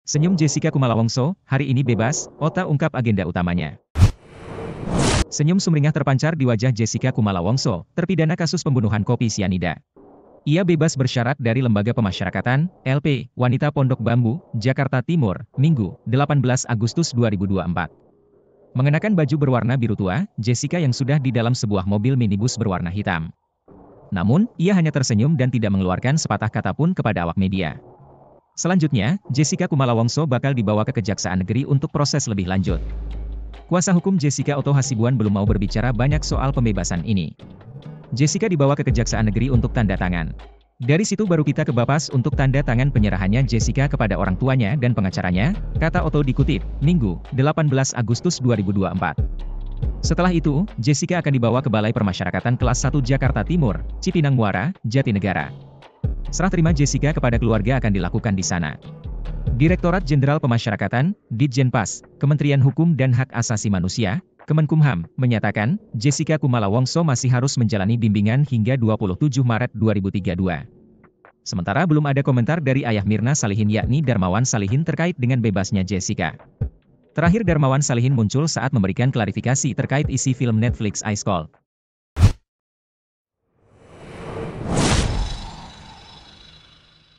Senyum Jessica Kumala Wongso, hari ini bebas, Ota ungkap agenda utamanya. Senyum sumringah terpancar di wajah Jessica Kumala Wongso, terpidana kasus pembunuhan kopi sianida. Ia bebas bersyarat dari Lembaga Pemasyarakatan, LP, Wanita Pondok Bambu, Jakarta Timur, Minggu, 18 Agustus 2024. Mengenakan baju berwarna biru tua, Jessica yang sudah di dalam sebuah mobil minibus berwarna hitam. Namun, ia hanya tersenyum dan tidak mengeluarkan sepatah kata pun kepada awak media. Selanjutnya, Jessica Kumala Wongso bakal dibawa ke Kejaksaan Negeri untuk proses lebih lanjut. Kuasa hukum Jessica Otto Hasibuan belum mau berbicara banyak soal pembebasan ini. Jessica dibawa ke Kejaksaan Negeri untuk tanda tangan. Dari situ baru kita ke Bapas untuk tanda tangan penyerahannya Jessica kepada orang tuanya dan pengacaranya, kata Otto dikutip, Minggu, 18 Agustus 2024. Setelah itu, Jessica akan dibawa ke Balai Permasyarakatan Kelas 1 Jakarta Timur, Cipinang Muara, Jatinegara. Serah terima Jessica kepada keluarga akan dilakukan di sana. Direktorat Jenderal Pemasyarakatan, Ditjenpas, Kementerian Hukum dan Hak Asasi Manusia, Kemenkumham, menyatakan, Jessica Kumala Wongso masih harus menjalani bimbingan hingga 27 Maret 2032. Sementara belum ada komentar dari ayah Mirna Salihin yakni Darmawan Salihin terkait dengan bebasnya Jessica. Terakhir Darmawan Salihin muncul saat memberikan klarifikasi terkait isi film Netflix Ice Cold.